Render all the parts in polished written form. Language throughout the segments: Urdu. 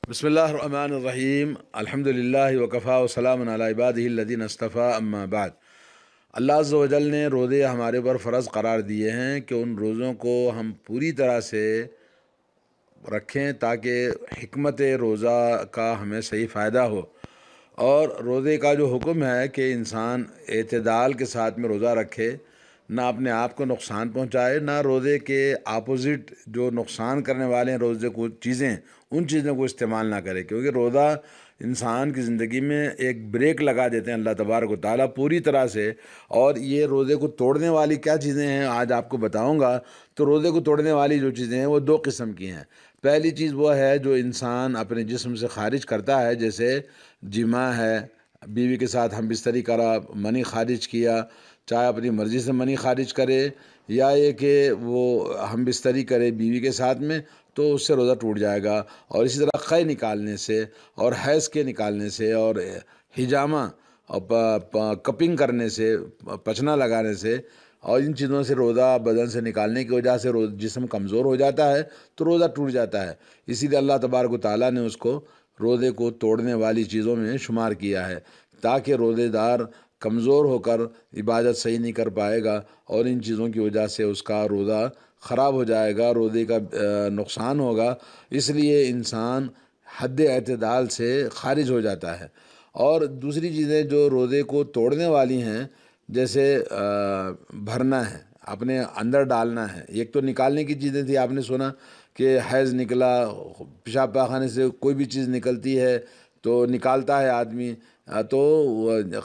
بسم اللہ الرحمن الرحیم الحمد للہ وکفا وسلام علی عبادہ الذین اصطفیٰ اما بعد۔ اللہ عز و جل نے روزے ہمارے اوپر فرض قرار دیے ہیں کہ ان روزوں کو ہم پوری طرح سے رکھیں تاکہ حکمت روزہ کا ہمیں صحیح فائدہ ہو۔ اور روزے کا جو حکم ہے کہ انسان اعتدال کے ساتھ میں روزہ رکھے، نہ اپنے آپ کو نقصان پہنچائے، نہ روزے کے اپوزٹ جو نقصان کرنے والے ہیں روزے کو چیزیں، ان چیزوں کو استعمال نہ کرے، کیونکہ روزہ انسان کی زندگی میں ایک بریک لگا دیتے ہیں اللہ تبارک و تعالیٰ پوری طرح سے۔ اور یہ روزے کو توڑنے والی کیا چیزیں ہیں آج آپ کو بتاؤں گا۔ تو روزے کو توڑنے والی جو چیزیں ہیں وہ دو قسم کی ہیں۔ پہلی چیز وہ ہے جو انسان اپنے جسم سے خارج کرتا ہے، جیسے جماع ہے، بیوی کے ساتھ ہم بستری کرا، منی خارج کیا، چاہے اپنی مرضی سے منی خارج کرے یا یہ کہ وہ ہم بستری کرے بیوی کے ساتھ میں، تو اس سے روزہ ٹوٹ جائے گا۔ اور اسی طرح قے نکالنے سے اور حیض کے نکالنے سے اور حجامہ اور کپنگ کرنے سے، پچنا لگانے سے اور ان چیزوں سے روزہ بدن سے نکالنے کی وجہ سے جسم کمزور ہو جاتا ہے تو روزہ ٹوٹ جاتا ہے۔ اسی لیے اللہ تبارک و تعالیٰ نے اس کو روزے کو توڑنے والی چیزوں میں شمار کیا ہے، تاکہ روزے دار کمزور ہو کر عبادت صحیح نہیں کر پائے گا اور ان چیزوں کی وجہ سے اس کا روزہ خراب ہو جائے گا، روزے کا نقصان ہوگا۔ اس لیے انسان حد اعتدال سے خارج ہو جاتا ہے۔ اور دوسری چیزیں جو روزے کو توڑنے والی ہیں، جیسے بھرنا ہے، اپنے اندر ڈالنا ہے۔ ایک تو نکالنے کی چیزیں تھی، آپ نے سنا کہ حیض نکلا، پیشاب پاخانے سے کوئی بھی چیز نکلتی ہے تو نکالتا ہے آدمی، تو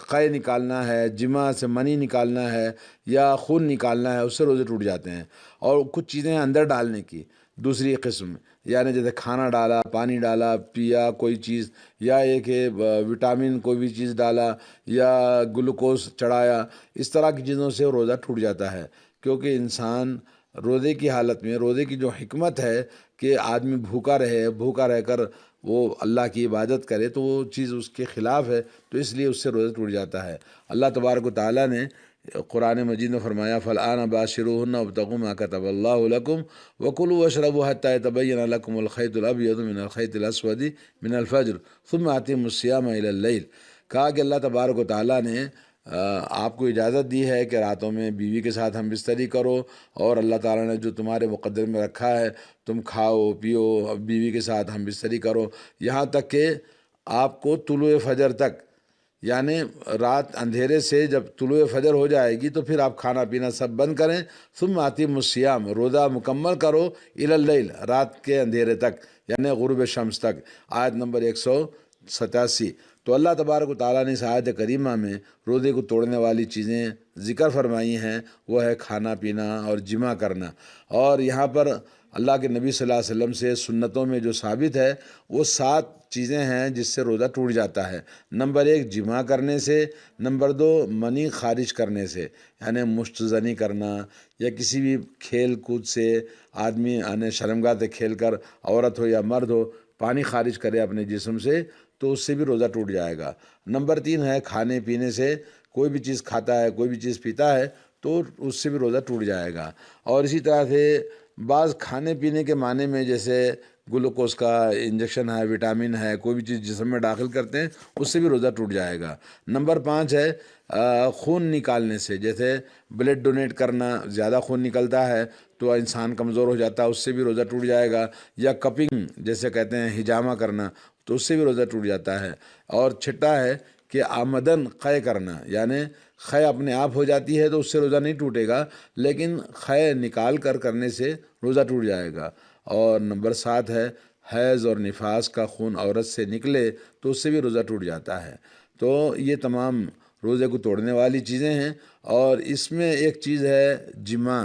قے نکالنا ہے، جماع سے منی نکالنا ہے یا خون نکالنا ہے، اس سے روزے ٹوٹ جاتے ہیں۔ اور کچھ چیزیں ہیں اندر ڈالنے کی، دوسری قسم، یعنی جیسے کھانا ڈالا، پانی ڈالا، پیا کوئی چیز، یا یہ کہ وٹامن کوئی بھی چیز ڈالا یا گلوکوز چڑھایا، اس طرح کی چیزوں سے روزہ ٹوٹ جاتا ہے۔ کیونکہ انسان روزے کی حالت میں، روزے کی جو حکمت ہے کہ آدمی بھوکا رہے، بھوکا رہ کر وہ اللہ کی عبادت کرے، تو وہ چیز اس کے خلاف ہے، تو اس لیے اس سے روزہ ٹوٹ جاتا ہے۔ اللہ تبارک و تعالیٰ نے قرآن مجید میں فرمایا فَالْآنَ بَاشِرُوهُنَّ وَابْتَغُوا مَا كَتَبَ اللَّهُ لَكُمْ وَكُلُوا وَاشْرَبُوا حَتَّى يَتَبَيَّنَ لَكُمُ الْخَيْطُ الْأَبْيَضُ مِنَ الْخَيْطِ الْأَسْوَدِ مِنَ الْفَجْرِ ثُمَّ أَتِمُّوا الصِّيَامَ إِلَى اللَّيْلِ۔ کہا کہ اللہ تبارک و تعالیٰ نے آپ کو اجازت دی ہے کہ راتوں میں بیوی کے ساتھ ہم بستری کرو، اور اللہ تعالیٰ نے جو تمہارے مقدر میں رکھا ہے تم کھاؤ پیو، بیوی کے ساتھ ہم بستری کرو، یہاں تک کہ آپ کو طلوع فجر تک، یعنی رات اندھیرے سے جب طلوع فجر ہو جائے گی تو پھر آپ کھانا پینا سب بند کریں۔ ثم اتموا الصیام، روزہ مکمل کرو، الی اللیل، رات کے اندھیرے تک، یعنی غروب شمس تک۔ آیت نمبر 187۔ تو اللہ تبارک و تعالیٰ نے اس آیت کریمہ میں روزے کو توڑنے والی چیزیں ذکر فرمائی ہیں، وہ ہے کھانا پینا اور جماع کرنا۔ اور یہاں پر اللہ کے نبی صلی اللہ علیہ وسلم سے سنتوں میں جو ثابت ہے وہ 7 چیزیں ہیں جس سے روزہ ٹوٹ جاتا ہے۔ نمبر 1 جماع کرنے سے، نمبر 2 منی خارج کرنے سے، یعنی مشت زنی کرنا، یا کسی بھی کھیل کود سے آدمی یعنی شرمگاہ سے کھیل کر، عورت ہو یا مرد ہو، پانی خارج کرے اپنے جسم سے تو اس سے بھی روزہ ٹوٹ جائے گا۔ نمبر 3 ہے کھانے پینے سے، کوئی بھی چیز کھاتا ہے، کوئی بھی چیز پیتا ہے تو اس سے بھی روزہ ٹوٹ جائے گا۔ اور اسی طرح سے بعض کھانے پینے کے معنی میں جیسے گلوکوز کا انجیکشن ہے، وٹامن ہے، کوئی بھی چیز جسم میں داخل کرتے ہیں، اس سے بھی روزہ ٹوٹ جائے گا۔ نمبر 5 ہے خون نکالنے سے، جیسے بلڈ ڈونیٹ کرنا، زیادہ خون نکلتا ہے تو انسان کمزور ہو جاتا ہے، اس سے بھی روزہ ٹوٹ جائے گا۔ یا کپنگ جیسے کہتے ہیں، حجامہ کرنا، تو اس سے بھی روزہ ٹوٹ جاتا ہے۔ اور چھٹا ہے کہ آمدن قے کرنا، یعنی خے اپنے آپ ہو جاتی ہے تو اس سے روزہ نہیں ٹوٹے گا، لیکن خے نکال کر کرنے سے روزہ ٹوٹ جائے گا۔ اور نمبر 7 ہے حیض اور نفاس کا خون عورت سے نکلے تو اس سے بھی روزہ ٹوٹ جاتا ہے۔ تو یہ تمام روزے کو توڑنے والی چیزیں ہیں۔ اور اس میں ایک چیز ہے جماع،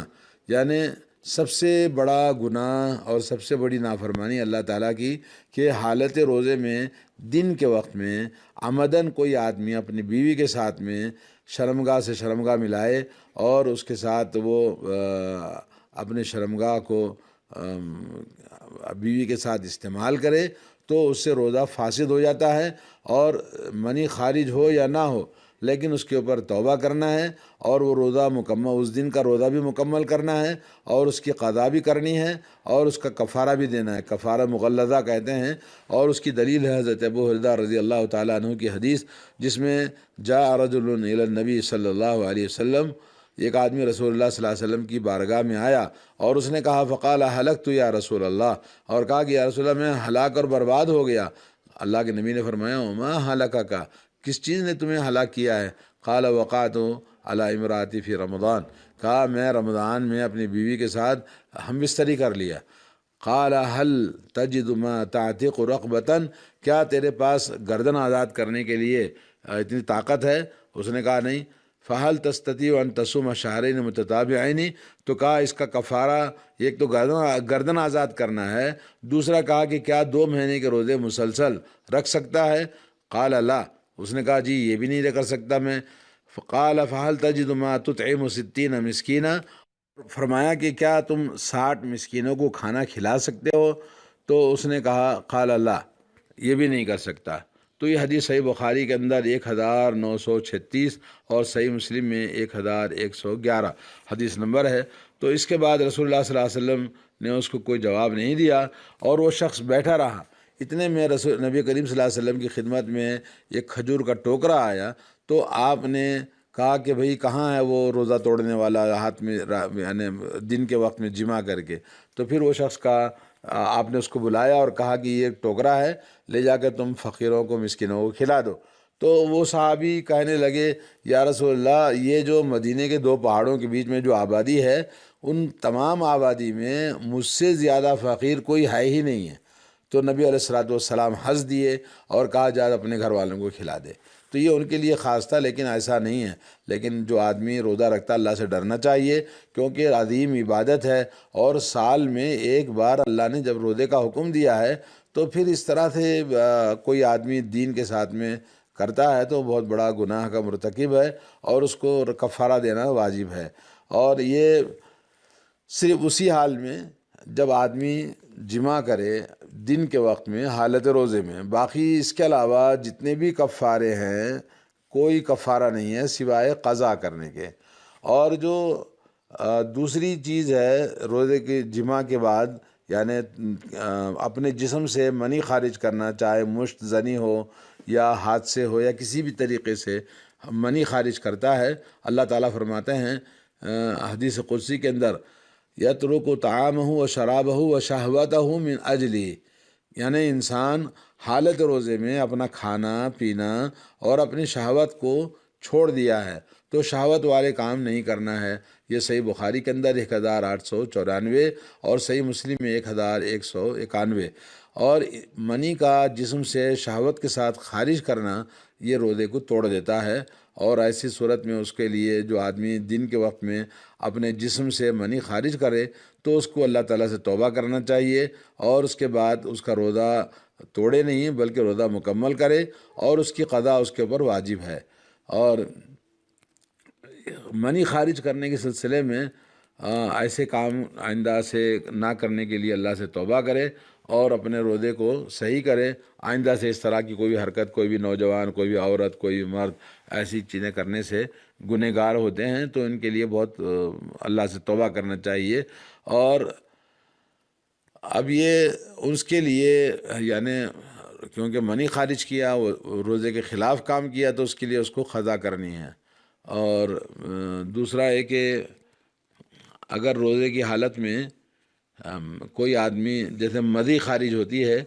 یعنی سب سے بڑا گناہ اور سب سے بڑی نافرمانی اللہ تعالیٰ کی، کہ حالت روزے میں دن کے وقت میں عمدن کوئی آدمی اپنی بیوی کے ساتھ میں شرمگاہ سے شرمگاہ ملائے اور اس کے ساتھ وہ اپنے شرمگاہ کو بیوی کے ساتھ استعمال کرے تو اس سے روزہ فاسد ہو جاتا ہے۔ اور منی خارج ہو یا نہ ہو، لیکن اس کے اوپر توبہ کرنا ہے، اور وہ روزہ مکمل، اس دن کا روزہ بھی مکمل کرنا ہے، اور اس کی قضا بھی کرنی ہے، اور اس کا کفارہ بھی دینا ہے، کفارہ مغلظہ کہتے ہیں۔ اور اس کی دلیل ہے حضرت ابو ہریرہ رضی اللہ تعالیٰ عنہ کی حدیث، جس میں جاء رجل الی النبی صلی اللہ علیہ وسلم، ایک آدمی رسول اللہ صلی اللہ علیہ وسلم کی بارگاہ میں آیا اور اس نے کہا فقال ہلکت یا رسول اللہ، اور کہا کہ یا رسول اللہ میں ہلاک اور برباد ہو گیا۔ اللہ کے نبی نے فرمایا وما ہلکک، کس چیز نے تمہیں ہلاک کیا ہے؟ قال وقعت علی امراتی فی رمضان، کہا میں رمضان میں اپنی بیوی کے ساتھ ہم بستری کر لیا۔ قال هل تجد ما تعتق رقبۃ، کیا تیرے پاس گردن آزاد کرنے کے لیے اتنی طاقت ہے؟ اس نے کہا نہیں۔ فہل تستطيع ان تصوم شهرين متتابعين، تو کہا اس کا کفارہ ایک تو گردن آزاد کرنا ہے، دوسرا کہا کہ کیا 2 مہینے کے روزے مسلسل رکھ سکتا ہے؟ قال لا، اس نے کہا جی یہ بھی نہیں کر سکتا میں۔ قال فهل تجد ما تطعم 60 مسکینا، فرمایا کہ کیا تم 60 مسکینوں کو کھانا کھلا سکتے ہو؟ تو اس نے کہا قال لا، یہ بھی نہیں کر سکتا۔ تو یہ حدیث صحیح بخاری کے اندر 1936 اور صحیح مسلم میں 1111 حدیث نمبر ہے۔ تو اس کے بعد رسول اللہ صلی اللہ علیہ وسلم نے اس کو کوئی جواب نہیں دیا، اور وہ شخص بیٹھا رہا۔ اتنے میں نبی کریم صلی اللہ علیہ وسلم کی خدمت میں ایک کھجور کا ٹوکرا آیا، تو آپ نے کہا کہ بھئی کہاں ہے وہ روزہ توڑنے والا، ہاتھ میں یعنی دن کے وقت میں جمع کر کے؟ تو پھر وہ شخص کا آپ نے اس کو بلایا اور کہا کہ یہ ٹوکرا ہے، لے جا کے تم فقیروں کو مسکینوں کو کھلا دو۔ تو وہ صحابی کہنے لگے یا رسول اللہ، یہ جو مدینے کے 2 پہاڑوں کے بیچ میں جو آبادی ہے، ان تمام آبادی میں مجھ سے زیادہ فقیر کوئی ہے ہی نہیں ہے۔ تو نبی علیہ السلام ہنس دیے اور کہا جا اپنے گھر والوں کو کھلا دے۔ تو یہ ان کے لیے خاص تھا، لیکن ایسا نہیں ہے۔ لیکن جو آدمی روزہ رکھتا اللہ سے ڈرنا چاہیے، کیونکہ عظیم عبادت ہے، اور سال میں ایک بار اللہ نے جب روزے کا حکم دیا ہے، تو پھر اس طرح سے کوئی آدمی دین کے ساتھ میں کرتا ہے تو بہت بڑا گناہ کا مرتکب ہے، اور اس کو کفارہ دینا واجب ہے۔ اور یہ صرف اسی حال میں جب آدمی جمع کرے دن کے وقت میں حالت روزے میں، باقی اس کے علاوہ جتنے بھی کفارے ہیں کوئی کفارہ نہیں ہے سوائے قضا کرنے کے۔ اور جو دوسری چیز ہے روزے کے جمع کے بعد، یعنی اپنے جسم سے منی خارج کرنا، چاہے مشت زنی ہو یا ہاتھ سے ہو یا کسی بھی طریقے سے منی خارج کرتا ہے، اللہ تعالیٰ فرماتے ہیں حدیث قدسی کے اندر یترک طعامہ و شرابہ و شہوتہ من اجلی، یعنی انسان حالت روزے میں اپنا کھانا پینا اور اپنی شہوت کو چھوڑ دیا ہے، تو شہوت والے کام نہیں کرنا ہے۔ یہ صحیح بخاری کے اندر 1894 اور صحیح مسلم میں 1191۔ اور منی کا جسم سے شہوت کے ساتھ خارج کرنا یہ روزے کو توڑ دیتا ہے، اور ایسی صورت میں اس کے لیے جو آدمی دن کے وقت میں اپنے جسم سے منی خارج کرے تو اس کو اللہ تعالیٰ سے توبہ کرنا چاہیے، اور اس کے بعد اس کا روزہ توڑے نہیں بلکہ روزہ مکمل کرے، اور اس کی قضا اس کے اوپر واجب ہے۔ اور منی خارج کرنے کے سلسلے میں ایسے کام آئندہ سے نہ کرنے کے لیے اللہ سے توبہ کرے اور اپنے روزے کو صحیح کرے۔ آئندہ سے اس طرح کی کوئی بھی حرکت، کوئی بھی نوجوان، کوئی بھی عورت، کوئی بھی مرد ایسی چیزیں کرنے سے گنہگار ہوتے ہیں، تو ان کے لیے بہت اللہ سے توبہ کرنا چاہیے۔ اور اب یہ اس کے لیے یعنی کیونکہ منی خارج کیا، وہ روزے کے خلاف کام کیا، تو اس کے لیے اس کو قضا کرنی ہے۔ اور دوسرا ہے کہ اگر روزے کی حالت میں کوئی آدمی جیسے مزی خارج ہوتی ہے،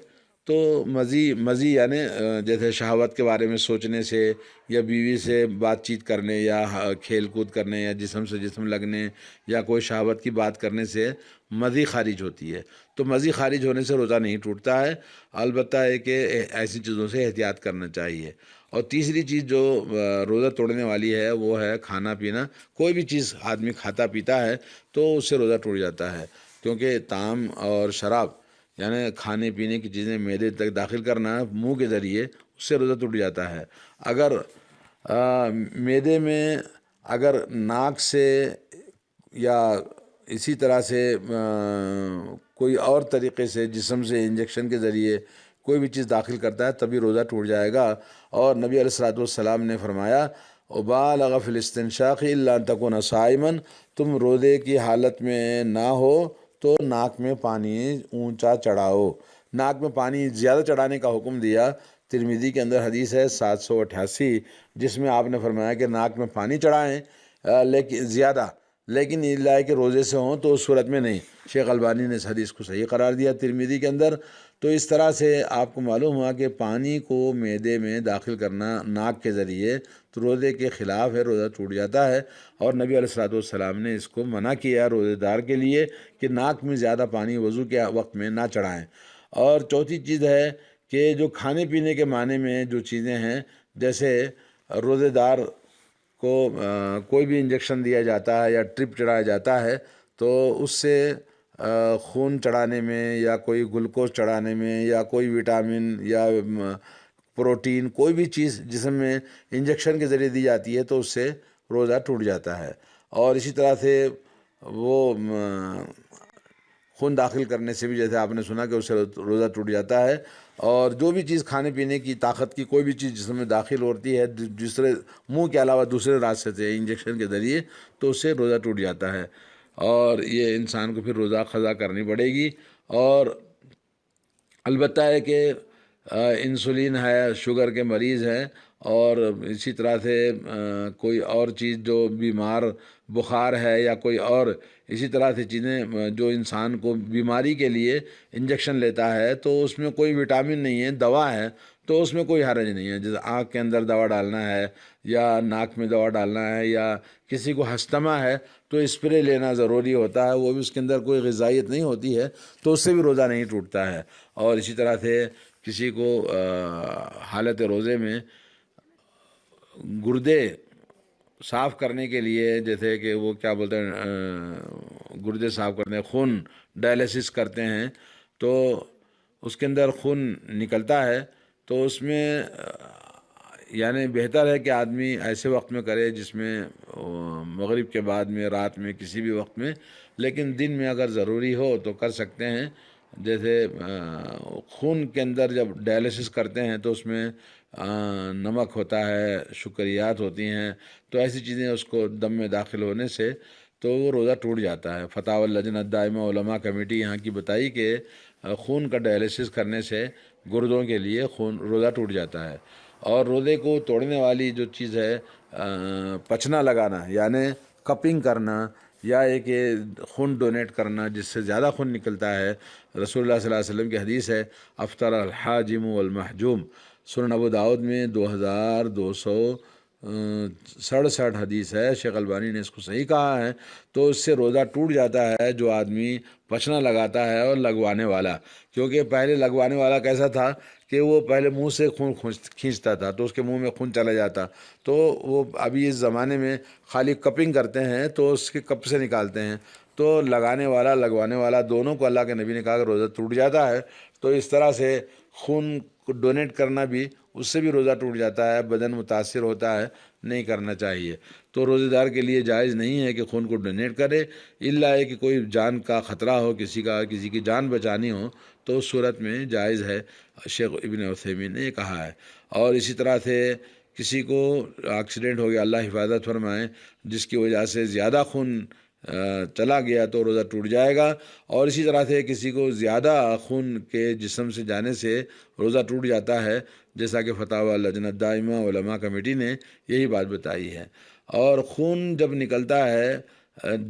تو مزی یعنی جیسے شہوت کے بارے میں سوچنے سے یا بیوی سے بات چیت کرنے یا کھیل کود کرنے یا جسم سے جسم لگنے یا کوئی شہوت کی بات کرنے سے مزی خارج ہوتی ہے، تو مزی خارج ہونے سے روزہ نہیں ٹوٹتا ہے، البتہ ہے کہ ایسی چیزوں سے احتیاط کرنا چاہیے۔ اور تیسری چیز جو روزہ توڑنے والی ہے وہ ہے کھانا پینا۔ کوئی بھی چیز آدمی کھاتا پیتا ہے تو اس سے روزہ ٹوٹ جاتا ہے، کیونکہ طعام اور شراب یعنی کھانے پینے کی چیزیں معدے تک داخل کرنا منہ کے ذریعے، اس سے روزہ ٹوٹ جاتا ہے۔ اگر معدے میں اگر ناک سے یا اسی طرح سے کوئی اور طریقے سے جسم سے انجیکشن کے ذریعے کوئی بھی چیز داخل کرتا ہے تبھی روزہ ٹوٹ جائے گا۔ اور نبی علیہ الصلوۃ والسلام نے فرمایا وبالغ فی الاستنشاق الا ان تکون صائما، تم روزے کی حالت میں نہ ہو تو ناک میں پانی اونچا چڑھاؤ۔ ناک میں پانی زیادہ چڑھانے کا حکم دیا۔ ترمذی کے اندر حدیث ہے 788، جس میں آپ نے فرمایا کہ ناک میں پانی چڑھائیں لیکن زیادہ، لیکن اللہ کہ روزے سے ہوں تو اس صورت میں نہیں۔ شیخ البانی نے اس حدیث کو صحیح قرار دیا ترمذی کے اندر۔ تو اس طرح سے آپ کو معلوم ہوا کہ پانی کو معدے میں داخل کرنا ناک کے ذریعے تو روزے کے خلاف ہے، روزہ ٹوٹ جاتا ہے، اور نبی علیہ الصلوۃ والسلام نے اس کو منع کیا روزے دار کے لیے کہ ناک میں زیادہ پانی وضو کے وقت میں نہ چڑھائیں۔ اور چوتھی چیز ہے کہ جو کھانے پینے کے معنی میں جو چیزیں ہیں، جیسے روزے دار کو کوئی بھی انجیکشن دیا جاتا ہے یا ٹرپ چڑھایا جاتا ہے تو اس سے خون چڑھانے میں یا کوئی گلوکوز چڑھانے میں یا کوئی وٹامن یا پروٹین کوئی بھی چیز جسم میں انجیکشن کے ذریعے دی جاتی ہے تو اس سے روزہ ٹوٹ جاتا ہے۔ اور اسی طرح سے وہ خون داخل کرنے سے بھی، جیسے آپ نے سنا کہ اس سے روزہ ٹوٹ جاتا ہے۔ اور جو بھی چیز کھانے پینے کی طاقت کی کوئی بھی چیز جسم میں داخل ہوتی ہے دوسرے منہ کے علاوہ دوسرے راستے سے انجیکشن کے ذریعے تو اس سے روزہ ٹوٹ جاتا ہے، اور یہ انسان کو پھر روزہ قضا کرنی پڑے گی۔ اور البتہ ہے کہ انسولین ہے، شوگر کے مریض ہیں، اور اسی طرح سے کوئی اور چیز جو بیمار بخار ہے یا کوئی اور اسی طرح سے چیزیں جو انسان کو بیماری کے لیے انجیکشن لیتا ہے تو اس میں کوئی وٹامن نہیں ہے، دوا ہے، تو اس میں کوئی حرج نہیں ہے۔ جیسے آنکھ کے اندر دوا ڈالنا ہے یا ناک میں دوا ڈالنا ہے یا کسی کو ہستما ہے تو اسپرے لینا ضروری ہوتا ہے، وہ بھی اس کے اندر کوئی غذائیت نہیں ہوتی ہے تو اس سے بھی روزہ نہیں ٹوٹتا ہے۔ اور اسی طرح سے کسی کو حالت روزے میں گردے صاف کرنے کے لیے، جیسے کہ وہ کیا بولتے ہیں گردے صاف کرنے، خون ڈائلیسس کرتے ہیں تو اس کے اندر خون نکلتا ہے، تو اس میں یعنی بہتر ہے کہ آدمی ایسے وقت میں کرے جس میں مغرب کے بعد میں، رات میں، کسی بھی وقت میں، لیکن دن میں اگر ضروری ہو تو کر سکتے ہیں۔ جیسے خون کے اندر جب ڈائلیسس کرتے ہیں تو اس میں نمک ہوتا ہے، شکریات ہوتی ہیں، تو ایسی چیزیں اس کو دم میں داخل ہونے سے تو وہ روزہ ٹوٹ جاتا ہے۔ فتاوی اللجنہ دائمہ علماء کمیٹی یہاں کی بتائی کہ خون کا ڈائلیسس کرنے سے گردوں کے لیے روزہ ٹوٹ جاتا ہے۔ اور روزے کو توڑنے والی جو چیز ہے پچنا لگانا، یعنی کپنگ کرنا، یا ایک خون ڈونیٹ کرنا جس سے زیادہ خون نکلتا ہے۔ رسول اللہ صلی اللہ علیہ وسلم کی حدیث ہے افطر الحاجم والمحجوم، سنن ابو داؤد میں 2267 حدیث ہے، شیخ البانی نے اس کو صحیح کہا ہے۔ تو اس سے روزہ ٹوٹ جاتا ہے جو آدمی پچنا لگاتا ہے اور لگوانے والا، کیونکہ پہلے لگوانے والا کیسا تھا کہ وہ پہلے منہ سے خون کھینچتا تھا تو اس کے منہ میں خون چلا جاتا، تو وہ ابھی اس زمانے میں خالی کپنگ کرتے ہیں تو اس کے کپ سے نکالتے ہیں، تو لگانے والا لگوانے والا دونوں کو اللہ کے نبی نے کہا کہ روزہ ٹوٹ جاتا ہے۔ تو اس طرح سے خون کو ڈونیٹ کرنا بھی، اس سے بھی روزہ ٹوٹ جاتا ہے، بدن متاثر ہوتا ہے، نہیں کرنا چاہیے۔ تو روزے دار کے لیے جائز نہیں ہے کہ خون کو ڈونیٹ کرے، الا ہے کہ کوئی جان کا خطرہ ہو، کسی کی جان بچانی ہو تو اس صورت میں جائز ہے، شیخ ابن عثیمین نے یہ کہا ہے۔ اور اسی طرح سے کسی کو ایکسیڈنٹ ہو گیا، اللہ حفاظت فرمائے، جس کی وجہ سے زیادہ خون چلا گیا تو روزہ ٹوٹ جائے گا۔ اور اسی طرح سے کسی کو زیادہ خون کے جسم سے جانے سے روزہ ٹوٹ جاتا ہے، جیسا کہ فتاوی لجنہ دائمہ علماء کمیٹی نے یہی بات بتائی ہے۔ اور خون جب نکلتا ہے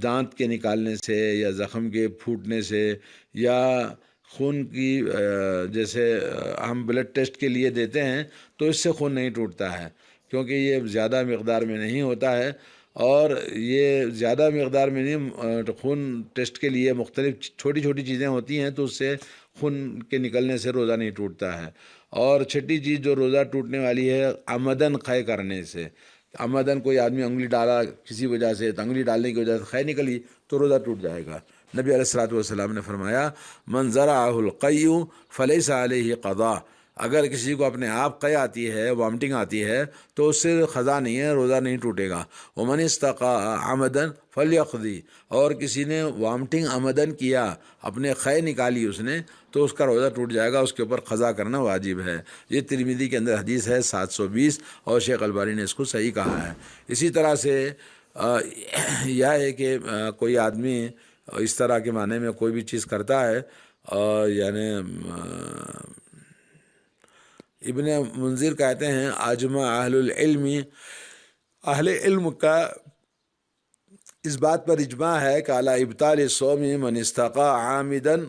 دانت کے نکالنے سے یا زخم کے پھوٹنے سے یا خون کی جیسے ہم بلڈ ٹیسٹ کے لیے دیتے ہیں تو اس سے خون نہیں ٹوٹتا ہے، کیونکہ یہ زیادہ مقدار میں نہیں ہوتا ہے، اور یہ زیادہ مقدار میں نہیں، خون ٹیسٹ کے لیے مختلف چھوٹی چھوٹی چیزیں ہوتی ہیں تو اس سے خون کے نکلنے سے روزہ نہیں ٹوٹتا ہے۔ اور چھٹی چیز جو روزہ ٹوٹنے والی ہے عمدن قے کرنے سے، عمدن کوئی آدمی انگلی ڈالا کسی وجہ سے، تو انگلی ڈالنے کی وجہ سے قے نکلی تو روزہ ٹوٹ جائے گا۔ نبی علیہ الصلوۃ والسلام نے فرمایا من زرعہ القی فلیس علیہ قضاء، اگر کسی کو اپنے آپ قے آتی ہے، وامٹنگ آتی ہے، تو اس سے قضا نہیں ہے، روزہ نہیں ٹوٹے گا۔ ومن استقاء عمدن فلیقضی، اور کسی نے وامٹنگ عمدن کیا، اپنے قے نکالی اس نے، تو اس کا روزہ ٹوٹ جائے گا، اس کے اوپر قضا کرنا واجب ہے۔ یہ ترمذی کے اندر حدیث ہے 720، اور شیخ البانی نے اس کو صحیح کہا ہے۔ اسی طرح سے یہ ہے کہ کوئی آدمی اس طرح کے معنی میں کوئی بھی چیز کرتا ہے، یعنی ابن منذر کہتے ہیں اجمع اہل العلم، اہل علم کا اس بات پر اجماع ہے کہ علی ابطال الصوم من استقاء عامدن،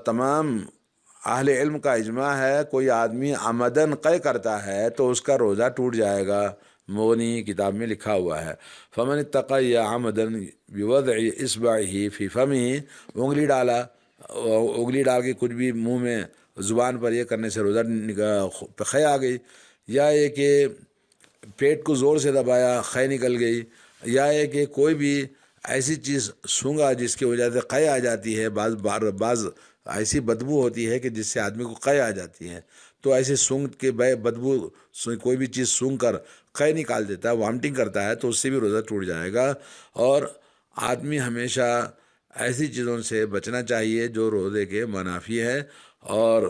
تمام اہل علم کا اجماع ہے کوئی آدمی عمدن قے کرتا ہے تو اس کا روزہ ٹوٹ جائے گا۔ مغنی کتاب میں لکھا ہوا ہے فمن اتقی عمدن بوضع اصبعہ فی فمہ، انگلی ڈال کے کچھ بھی منہ میں زبان پر یہ کرنے سے روزہ خے آ گئی، یا یہ کہ پیٹ کو زور سے دبایا خے نکل گئی، یا یہ کہ کوئی بھی ایسی چیز سونگھا جس کی وجہ سے قے آ جاتی ہے، بعض ایسی بدبو ہوتی ہے کہ جس سے آدمی کو قے آ جاتی ہے، تو ایسے سونگھ کے بدبو کوئی بھی چیز سونگھ کر قے نکال دیتا ہے، وامٹنگ کرتا ہے، تو اس سے بھی روزہ ٹوٹ جائے گا۔ اور آدمی ہمیشہ ایسی چیزوں سے بچنا چاہیے جو روزے کے منافی ہے، اور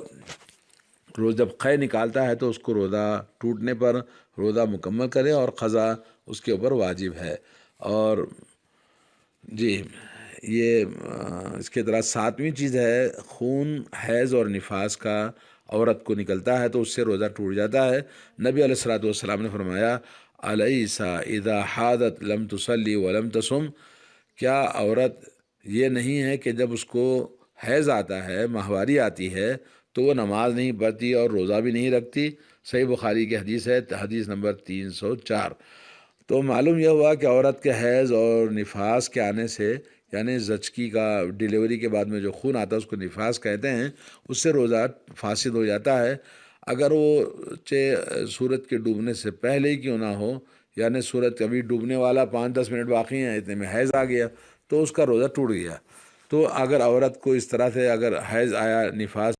روز جب قے نکالتا ہے تو اس کو روزہ ٹوٹنے پر روزہ مکمل کرے، اور قضا اس کے اوپر واجب ہے۔ اور جی یہ اس کے طرح 7ویں چیز ہے خون حیض اور نفاس کا عورت کو نکلتا ہے تو اس سے روزہ ٹوٹ جاتا ہے۔ نبی علیہ الصلوۃ والسلام نے فرمایا الیس اذا حاضت لم تصلی ولم تصم، کیا عورت یہ نہیں ہے کہ جب اس کو حیض آتا ہے، ماہواری آتی ہے، تو وہ نماز نہیں پڑھتی اور روزہ بھی نہیں رکھتی؟ صحیح بخاری کی حدیث ہے، حدیث نمبر 304۔ تو معلوم یہ ہوا کہ عورت کے حیض اور نفاس کے آنے سے، یعنی زچگی کا ڈیلیوری کے بعد میں جو خون آتا ہے اس کو نفاس کہتے ہیں، اس سے روزہ فاسد ہو جاتا ہے۔ اگر وہ سورج کے ڈوبنے سے پہلے ہی کیوں نہ ہو، یعنی سورج کبھی ڈوبنے والا 5-10 منٹ باقی ہیں، اتنے میں حیض آ گیا تو اس کا روزہ ٹوٹ گیا۔ تو اگر عورت کو اس طرح سے اگر حیض آیا، نفاس